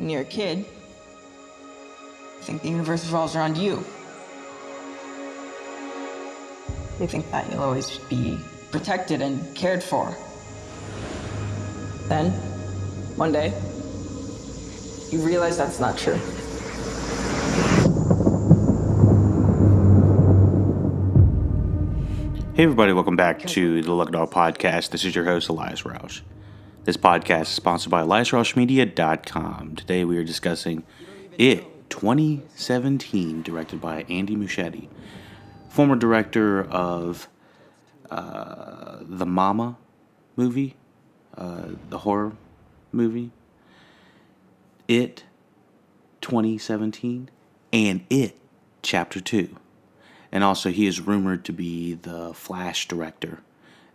When you're a kid, you think the universe revolves around you. You think that you'll always be protected and cared for. Then, one day, you realize that's not true. Hey everybody, welcome back to the LuckyDog podcast. This is your host, Elias Roush. This podcast is sponsored by EliasRoushMedia.com. Today we are discussing It 2017, directed by Andy Muschietti, former director of the Mama movie, the horror movie, It 2017, and It Chapter 2. And also, he is rumored to be the Flash director,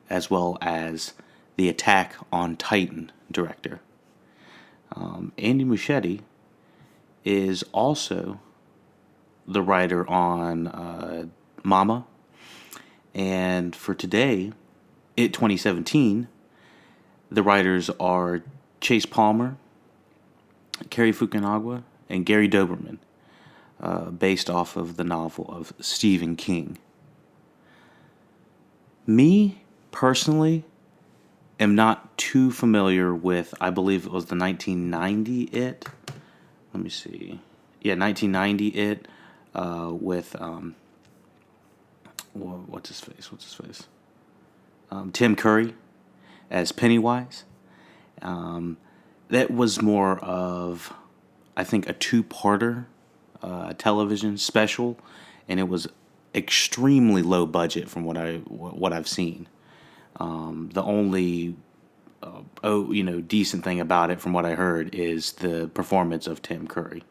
as well as the Attack on Titan director. Andy Muschietti is also the writer on Mama. And for today, It 2017, the writers are Chase Palmer, Cary Fukunaga, and Gary Doberman. Based off of the novel of Stephen King. Me, personally, am not too familiar with, I believe it was the 1990 It. Let me see. Yeah, 1990 It with, what's his face? Tim Curry as Pennywise. That was more of, I think, a two-parter television special, and it was extremely low budget from what I've seen. The only decent thing about it, from what I heard, is the performance of Tim Curry.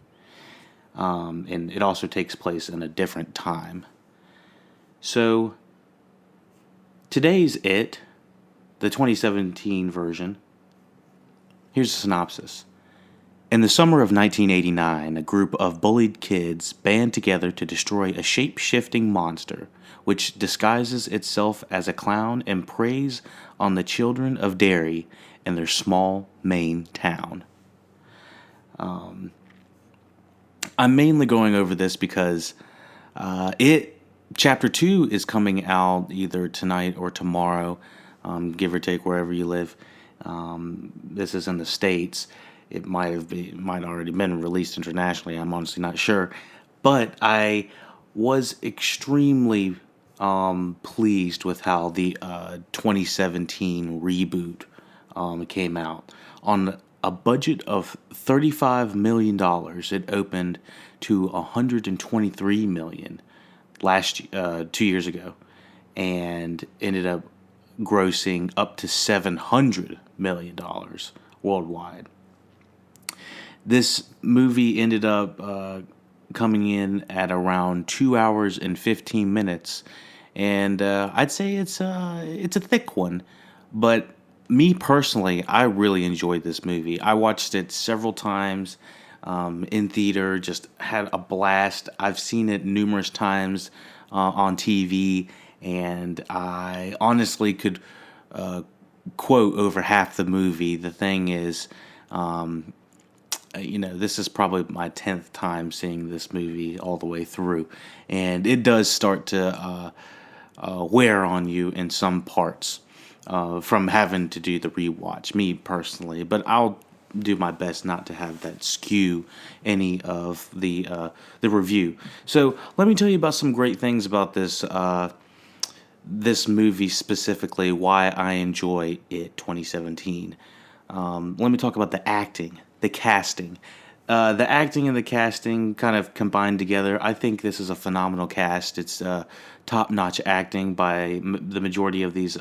And it also takes place in a different time. So today's It, the 2017 version. Here's a synopsis. In the summer of 1989, a group of bullied kids band together to destroy a shape-shifting monster, which disguises itself as a clown and preys on the children of Derry in their small Maine town. I'm mainly going over this because It Chapter 2 is coming out either tonight or tomorrow, give or take wherever you live. This is in the States. It might already been released internationally. I'm honestly not sure, but I was extremely pleased with how the 2017 reboot came out. On a budget of $35 million, it opened to $123 million 2 years ago, and ended up grossing up to $700 million worldwide. This movie ended up coming in at around 2 hours and 15 minutes, and I'd say it's a thick one. But me personally, I really enjoyed this movie. I watched it several times in theater, just had a blast. I've seen it numerous times on TV, and I honestly could quote over half the movie. The thing is, this is probably my 10th time seeing this movie all the way through, and it does start to wear on you in some parts from having to do the rewatch, me personally. But I'll do my best not to have that skew any of the review. So let me tell you about some great things about this movie specifically, why I enjoy It 2017. Let me talk about the acting. The casting. The acting and the casting kind of combined together. I think this is a phenomenal cast. It's top-notch acting by the majority of these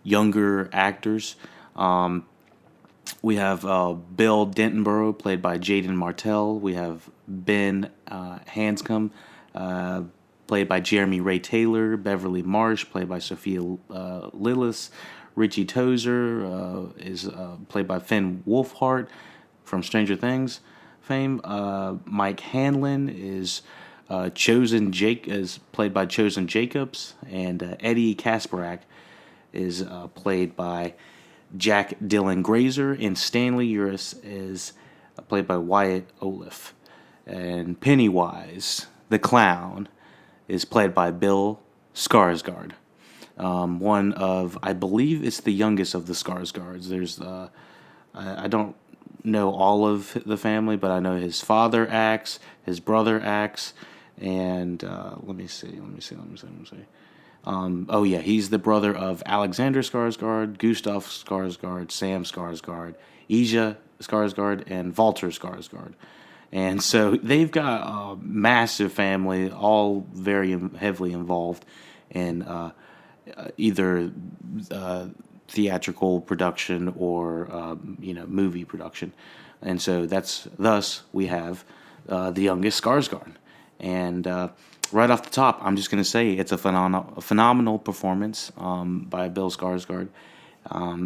younger actors. We have Bill Dentonborough, played by Jaden Martell. We have Ben Hanscom, played by Jeremy Ray Taylor. Beverly Marsh, played by Sophia Lillis. Richie Tozer is played by Finn Wolfhard from Stranger Things fame. Mike Hanlon is played by Chosen Jacobs, and Eddie Kasparak is played by Jack Dylan Grazer, and Stanley Uris is played by Wyatt Oliff. And Pennywise, the clown, is played by Bill Skarsgård. One of, I believe it's the youngest of the Skarsgårds. I don't know all of the family, but I know his father acts, his brother acts, and let me see. Oh yeah, he's the brother of Alexander Skarsgård, Gustav Skarsgård, Sam Skarsgård, Ija Skarsgård, and Walter Skarsgård. And so they've got a massive family, all very heavily involved in either theatrical production or movie production. And so thus we have the youngest Skarsgård. And right off the top, I'm just going to say it's a phenomenal performance by Bill Skarsgård.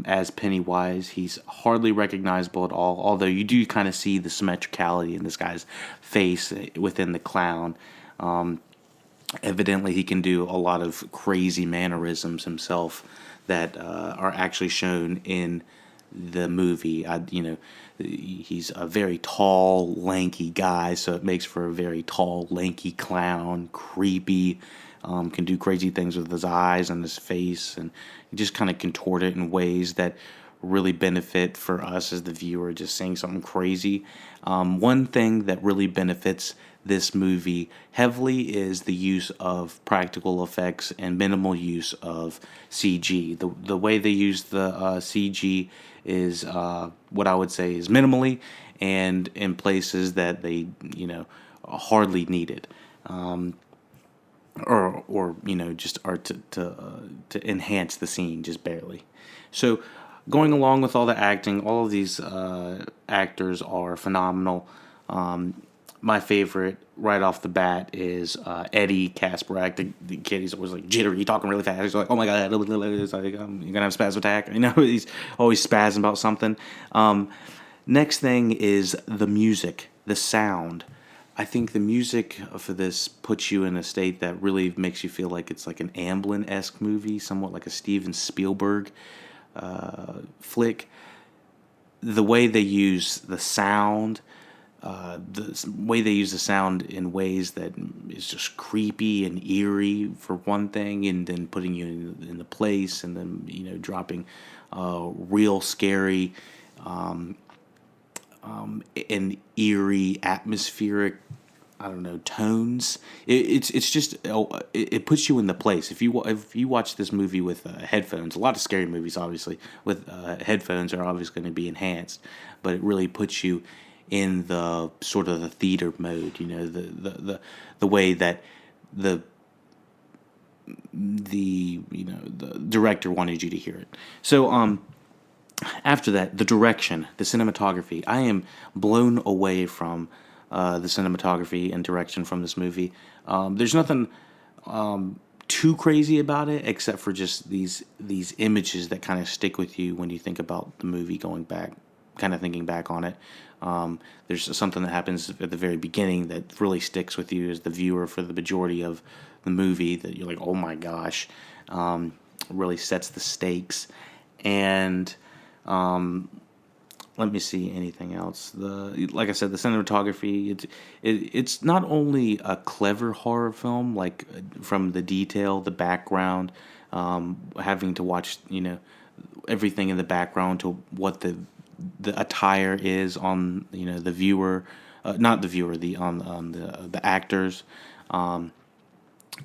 As Pennywise, he's hardly recognizable at all, although you do kind of see the symmetricality in this guy's face within the clown. Evidently, he can do a lot of crazy mannerisms himself that are actually shown in the movie. He's a very tall, lanky guy, so it makes for a very tall, lanky clown, creepy. Can do crazy things with his eyes and his face, and he just kind of contort it in ways that really benefit for us as the viewer, just seeing something crazy. One thing that really benefits this movie heavily is the use of practical effects and minimal use of CG. The way they use the CG is what I would say is minimally, and in places that they hardly need it. Or just are to enhance the scene just barely. So going along with all the acting, all of these actors are phenomenal. My favorite right off the bat is Eddie Kasparak, the kid. He's always like jittery, talking really fast. He's like, "Oh my god, it's like, you're gonna have a spasm attack." He's always spazzing about something. Next thing is the music, the sound. I think the music for this puts you in a state that really makes you feel like it's like an Amblin-esque movie, somewhat like a Steven Spielberg flick. The way they use the sound, in ways that is just creepy and eerie for one thing, and then putting you in the place, and then dropping real scary and eerie, atmospheric, tones. It's just it puts you in the place. If you watch this movie with headphones, a lot of scary movies obviously with headphones are obviously going to be enhanced, but it really puts you in the sort of the theater mode. The way that the director wanted you to hear it. So after that, the direction, the cinematography. I am blown away from the cinematography and direction from this movie. There's nothing too crazy about it, except for just these images that kind of stick with you when you think about the movie going back, kind of thinking back on it. There's something that happens at the very beginning that really sticks with you as the viewer for the majority of the movie, that you're like, oh my gosh, really sets the stakes. And let me see anything else. Like I said, the cinematography. It's not only a clever horror film, like from the detail, the background, having to watch everything in the background to what the attire is on the viewer, not the viewer, the actors.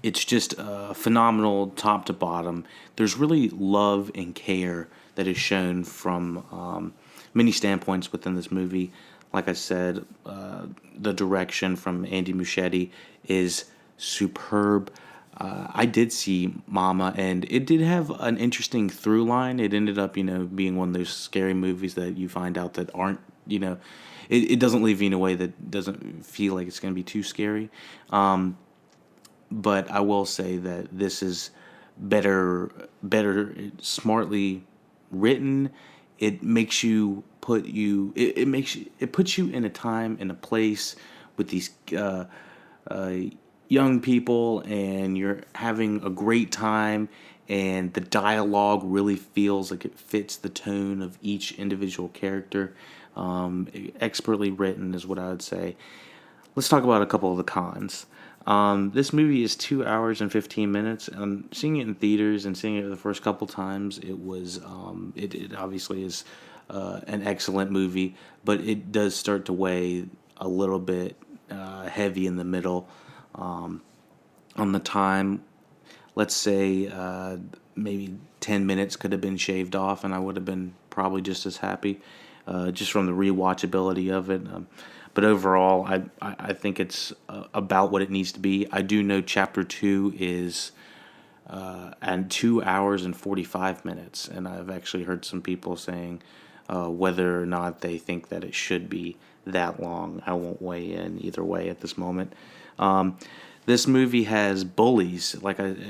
It's just phenomenal top to bottom. There's really love and care that is shown from many standpoints within this movie. Like I said, the direction from Andy Muschietti is superb. I did see Mama, and it did have an interesting through line. It ended up, being one of those scary movies that you find out that aren't, it doesn't leave you in a way that doesn't feel like it's going to be too scary. But I will say that this is better, smartly written. It makes you it puts you in a time and a place with these young people, and you're having a great time, and the dialogue really feels like it fits the tone of each individual character. Expertly written is what I would say. Let's talk about a couple of the cons. This movie is 2 hours and 15 minutes. Seeing it in theaters and seeing it the first couple times, it obviously is an excellent movie, but it does start to weigh a little bit heavy in the middle on the time. Let's say maybe 10 minutes could have been shaved off, and I would have been probably just as happy, just from the rewatchability of it. But overall, I think it's about what it needs to be. I do know Chapter 2 is and 2 hours and 45 minutes, and I've actually heard some people saying whether or not they think that it should be that long. I won't weigh in either way at this moment. This movie has bullies.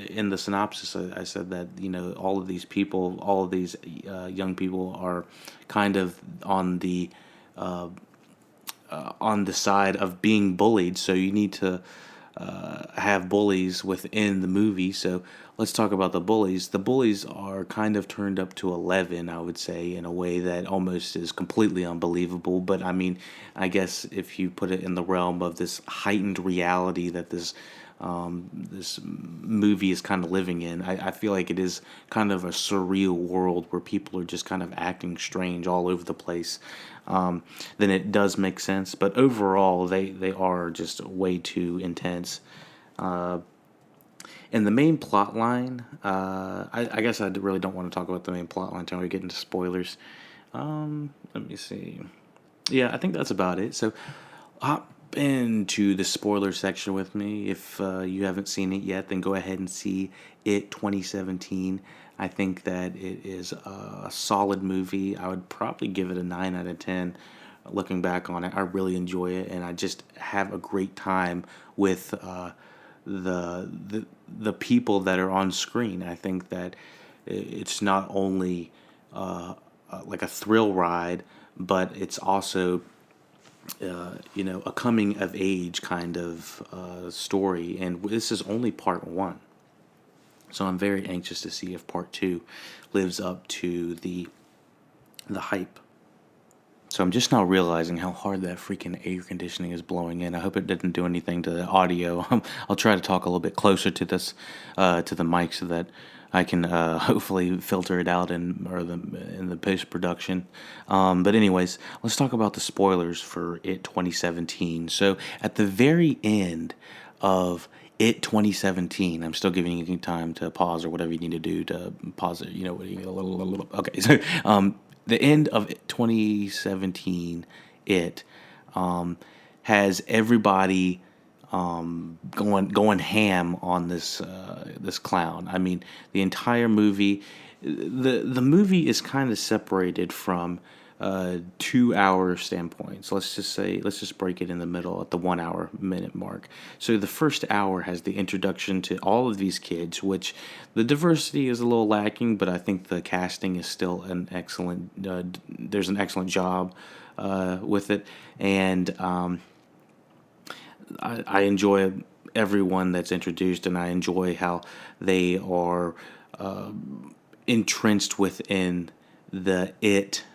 In the synopsis, I said that all of these people, all of these young people are kind of on the side of being bullied. So you need to have bullies within the movie. So let's talk about the bullies. The bullies are kind of turned up to 11, I would say, in a way that almost is completely unbelievable. But I mean, I guess if you put it in the realm of this heightened reality that this movie is kind of living in, I feel like it is kind of a surreal world where people are just kind of acting strange all over the place. Then it does make sense. But overall, they are just way too intense. And the main plot line, I guess I really don't want to talk about the main plot line until we get into spoilers. Let me see. Yeah, I think that's about it. So hop into the spoiler section with me. If you haven't seen it yet, then go ahead and see It 2017. I think that it is a solid movie. I would probably give it a 9 out of 10. Looking back on it, I really enjoy it, and I just have a great time with the people that are on screen. I think that it's not only like a thrill ride, but it's also a coming of age kind of story. And this is only part 1. So I'm very anxious to see if part 2 lives up to the hype. So I'm just now realizing how hard that freaking air conditioning is blowing in. I hope it didn't do anything to the audio. I'll try to talk a little bit closer to this, to the mic, so that I can hopefully filter it out in the post production. But anyways, let's talk about the spoilers for It 2017. So at the very end of It 2017, I'm still giving you time to pause or whatever you need to do to pause it. Okay, so the end of 2017, It has everybody going ham on this clown. I mean, the entire movie, the movie is kind of separated from 2 hour standpoints. Let's just break it in the middle at the 1 hour minute mark. So the first hour has the introduction to all of these kids, which the diversity is a little lacking, but I think the casting is still an excellent. There's an excellent job with it, and I enjoy everyone that's introduced, and I enjoy how they are entrenched within the It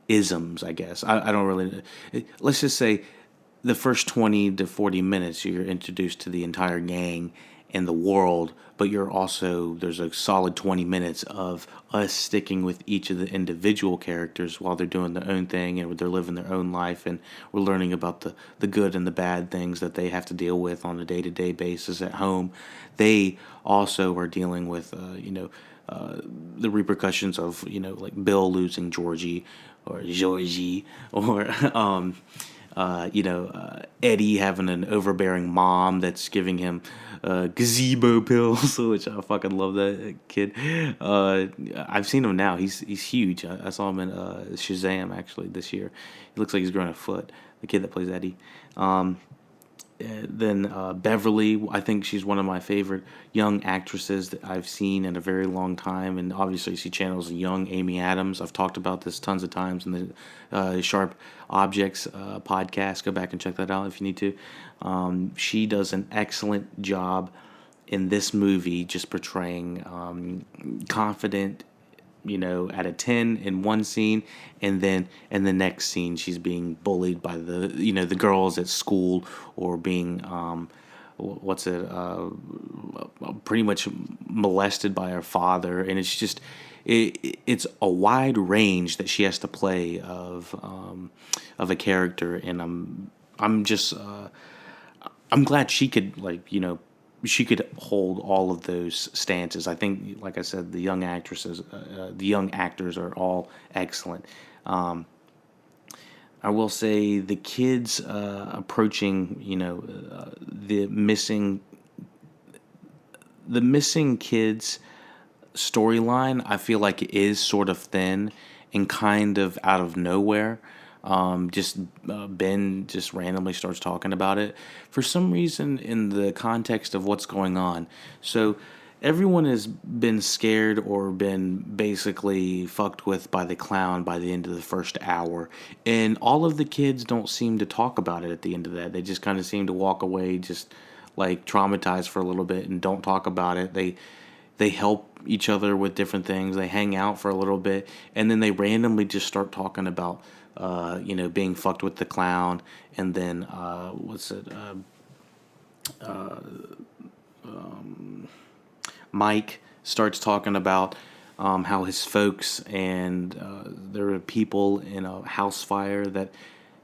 isms, I guess. I don't really. Let's just say the first 20 to 40 minutes, you're introduced to the entire gang and the world, but there's a solid 20 minutes of us sticking with each of the individual characters while they're doing their own thing and they're living their own life, and we're learning about the good and the bad things that they have to deal with on a day-to-day basis at home. They also are dealing with, the repercussions of, like Bill losing Georgie, or Eddie having an overbearing mom that's giving him gazebo pills, which I fucking love that kid. I've seen him now. He's huge. I saw him in Shazam actually this year. He looks like he's growing a foot. The kid that plays Eddie. Then Beverly, I think she's one of my favorite young actresses that I've seen in a very long time, and obviously she channels young Amy Adams. I've talked about this tons of times in the Sharp Objects podcast. Go back and check that out if you need to. She does an excellent job in this movie just portraying confident, at a 10 in one scene, and then in the next scene she's being bullied by the girls at school, or being pretty much molested by her father. And it's just it's a wide range that she has to play of a character. And I'm just I'm glad she could, she could hold all of those stances. I think, like I said, the young actors are all excellent. I will say the kids approaching, the missing kids storyline, I feel like it is sort of thin and kind of out of nowhere. Ben just randomly starts talking about it for some reason in the context of what's going on. So everyone has been scared or been basically fucked with by the clown by the end of the first hour, and all of the kids don't seem to talk about it at the end of that. They just kind of seem to walk away just like traumatized for a little bit and don't talk about it. They help each other with different things. They hang out for a little bit, and then they randomly just start talking about being fucked with the clown. And then Mike starts talking about how his folks and there are people in a house fire that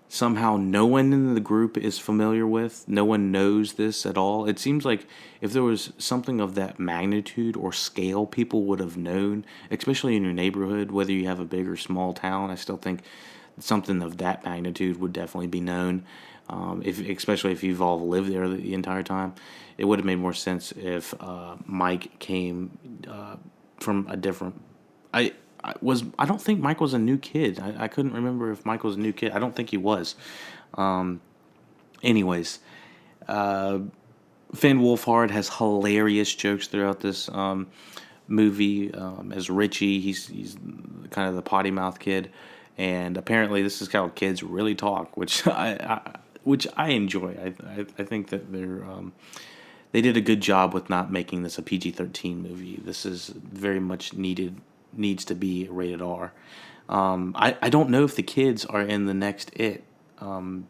somehow no one in the group is familiar with. No one knows this at all. It seems like if there was something of that magnitude or scale, people would have known, especially in your neighborhood, whether you have a big or small town. I still think something of that magnitude would definitely be known. Especially if you've all lived there the entire time, it would have made more sense if Mike came from a different. I don't think Mike was a new kid. I couldn't remember if Mike was a new kid. I don't think he was. Anyways, Finn Wolfhard has hilarious jokes throughout this movie. As Richie, he's kind of the potty mouth kid, and apparently this is how kids really talk, which I enjoy. I think that they did a good job with not making this a PG-13 movie. This is very much needs to be rated R. I don't know if the kids are in the next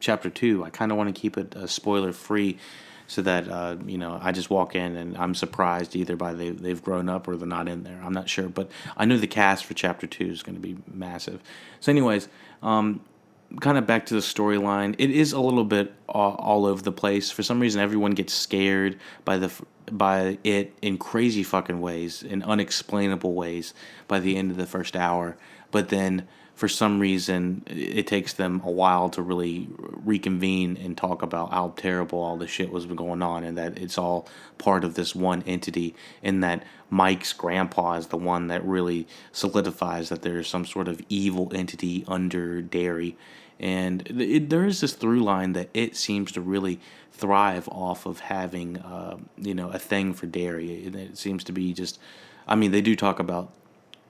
Chapter 2. I kind of want to keep it spoiler free, so that I just walk in and I'm surprised either by they've grown up or they're not in there. I'm not sure, but I know the cast for Chapter 2 is going to be massive. So anyways, kind of back to the storyline. It is a little bit all over the place. For some reason, everyone gets scared by it in crazy fucking ways, in unexplainable ways by the end of the first hour. But then for some reason it takes them a while to really reconvene and talk about how terrible all this shit was going on, and that it's all part of this one entity, and that Mike's grandpa is the one that really solidifies that there's some sort of evil entity under Derry. And there is this through line that it seems to really thrive off of having, a thing for Derry. It seems to be just, they do talk about,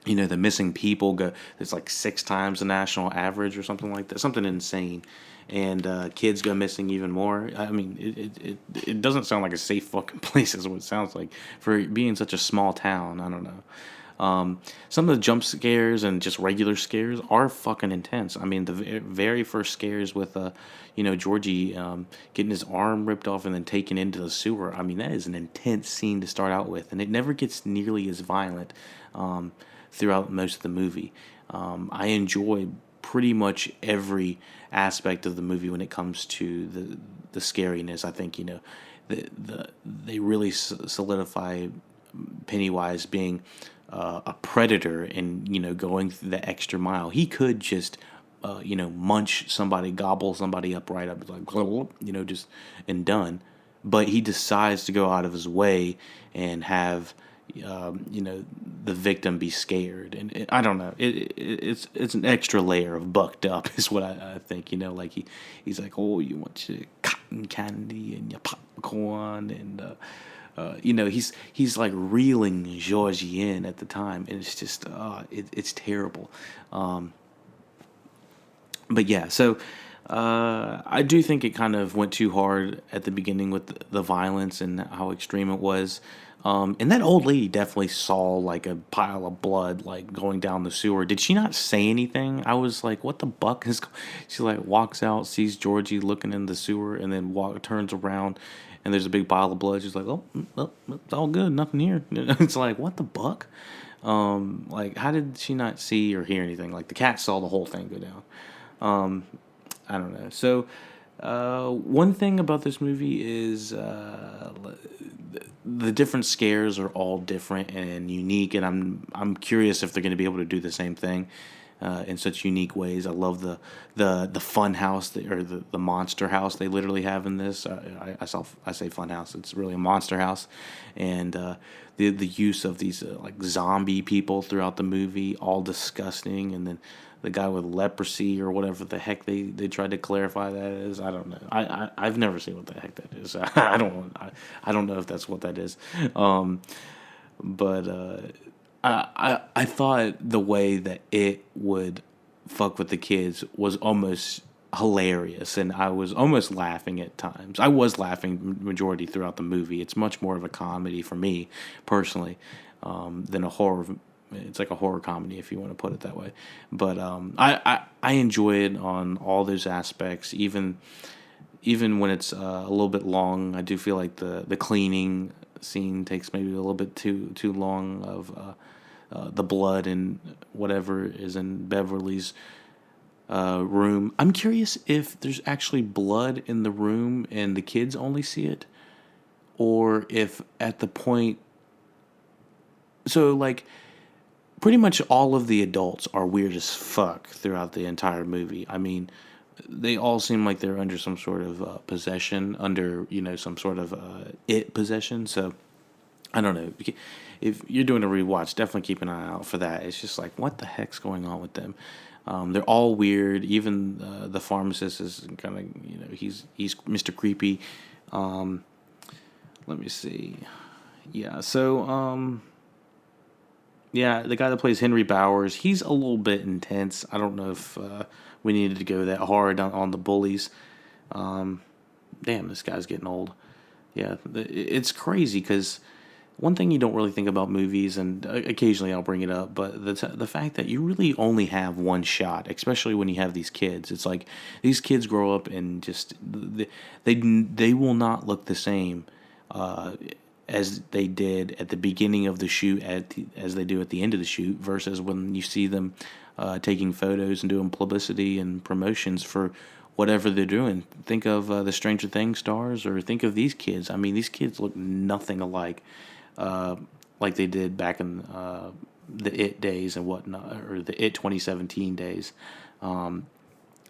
the missing people it's like 6 times the national average or something like that, something insane. And kids go missing even more. It doesn't sound like a safe fucking place is what it sounds like for being such a small town. I don't know. Some of the jump scares and just regular scares are fucking intense. The very first scares with, Georgie getting his arm ripped off and then taken into the sewer. That is an intense scene to start out with, and it never gets nearly as violent throughout most of the movie. I enjoy pretty much every aspect of the movie when it comes to the scariness. I think they really solidify Pennywise being a predator and going the extra mile. He could just munch somebody, gobble somebody up right up, like just and done. But he decides to go out of his way and have the victim be scared, and I don't know. It's an extra layer of bucked up, is what I think. Like he's like, oh, you want your cotton candy and your popcorn, and he's like reeling Georgie in at the time, and it's just it's terrible. But yeah, so I do think it kind of went too hard at the beginning with the violence and how extreme it was. And that old lady definitely saw like a pile of blood like going down the sewer. Did she not say anything? I was like, "What the buck is?" She like walks out, sees Georgie looking in the sewer, and then turns around, and there's a big pile of blood. She's like, "Oh, well, it's all good, nothing here." It's like, what the buck? Like, how did she not see or hear anything? Like, the cat saw the whole thing go down. I don't know. So, one thing about this movie is the different scares are all different and unique, and I'm curious if they're going to be able to do the same thing in such unique ways. I love the fun house or the monster house they literally have in this. I say fun house. It's really a monster house, and the use of these like zombie people throughout the movie, all disgusting, and then the guy with leprosy or whatever the heck they tried to clarify that is. I don't know. I've never seen what the heck that is. I don't know if that's what that is. But I thought the way that it would fuck with the kids was almost hilarious, and I was almost laughing at times. I was laughing majority throughout the movie. It's much more of a comedy for me personally than a horror. It's like a horror comedy, if you want to put it that way. But I enjoy it on all those aspects, even when it's a little bit long. I do feel like the cleaning scene takes maybe a little bit too long of the blood and whatever is in Beverly's room. I'm curious if there's actually blood in the room and the kids only see it, or if at the point. So like. Pretty much all of the adults are weird as fuck throughout the entire movie. I mean, they all seem like they're under some sort of possession, under, some sort of it possession. So, I don't know. If you're doing a rewatch, definitely keep an eye out for that. It's just like, what the heck's going on with them? They're all weird. Even the pharmacist is kind of, he's Mr. Creepy. Let me see. Yeah, so, yeah, the guy that plays Henry Bowers, he's a little bit intense. I don't know if we needed to go that hard on the bullies. Damn, this guy's getting old. Yeah, it's crazy because one thing you don't really think about movies, and occasionally I'll bring it up, but the fact that you really only have one shot, especially when you have these kids. It's like these kids grow up and just they will not look the same as they did at the beginning of the shoot as they do at the end of the shoot, versus when you see them taking photos and doing publicity and promotions for whatever they're doing. Think of the Stranger Things stars, or think of these kids. I mean, these kids look nothing alike like they did back in the IT days and whatnot, or the IT 2017 days. And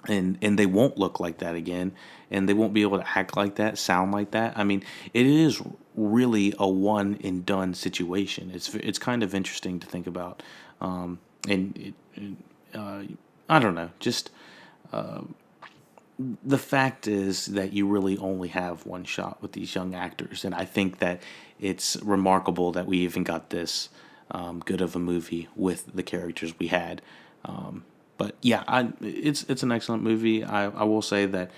they won't look like that again, and they won't be able to act like that, sound like that. I mean, it is really a one and done situation. It's kind of interesting to think about, I don't know, just the fact is that you really only have one shot with these young actors, and I think that it's remarkable that we even got this good of a movie with the characters we had. But yeah, it's an excellent movie. I will say that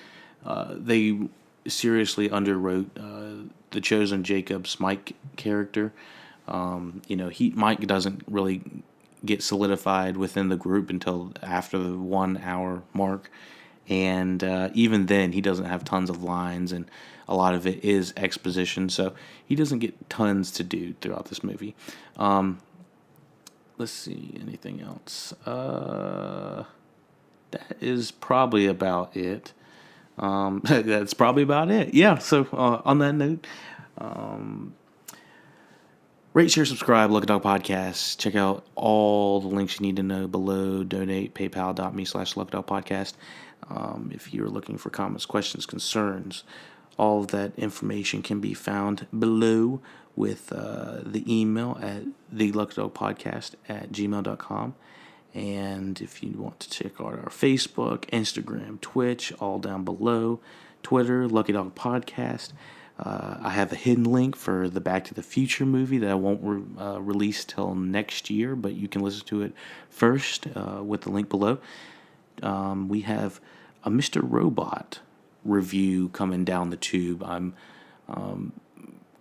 they seriously underwrote the chosen Jacob's Mike character. Mike doesn't really get solidified within the group until after the 1 hour mark, and even then he doesn't have tons of lines, and a lot of it is exposition, so he doesn't get tons to do throughout this movie. Let's see, anything else? That is probably about it. That's probably about it. Yeah, so on that note, rate, share, subscribe, LuckyDog Podcast. Check out all the links you need to know below. Donate, paypal.me/LuckyDog Podcast. If you're looking for comments, questions, concerns, all of that information can be found below with the email at theluckydogpodcast@gmail.com. And if you want to check out our Facebook, Instagram, Twitch, all down below. Twitter, LuckyDog Podcast. I have a hidden link for the Back to the Future movie that I won't release till next year, but you can listen to it first with the link below. We have a Mr. Robot review coming down the tube. I'm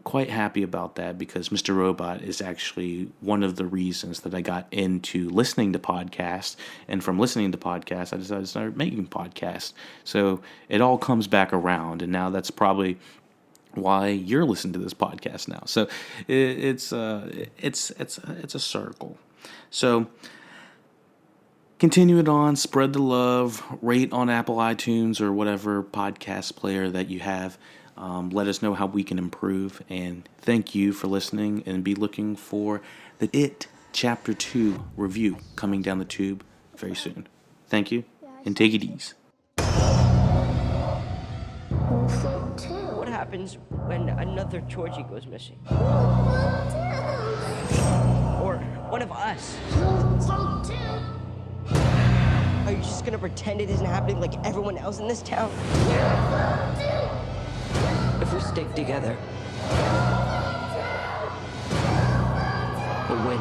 quite happy about that because Mr. Robot is actually one of the reasons that I got into listening to podcasts. And from listening to podcasts, I decided to start making podcasts. So it all comes back around. And now that's probably why you're listening to this podcast now. So it's a circle. So continue it on, spread the love, rate on Apple iTunes or whatever podcast player that you have. Let us know how we can improve. And thank you for listening, and be looking for the It Chapter 2 review coming down the tube very soon. Thank you, and take it easy. What happens when another Georgie goes missing? Or one of us? Are you just gonna pretend it isn't happening like everyone else in this town? If we stick together, we'll win.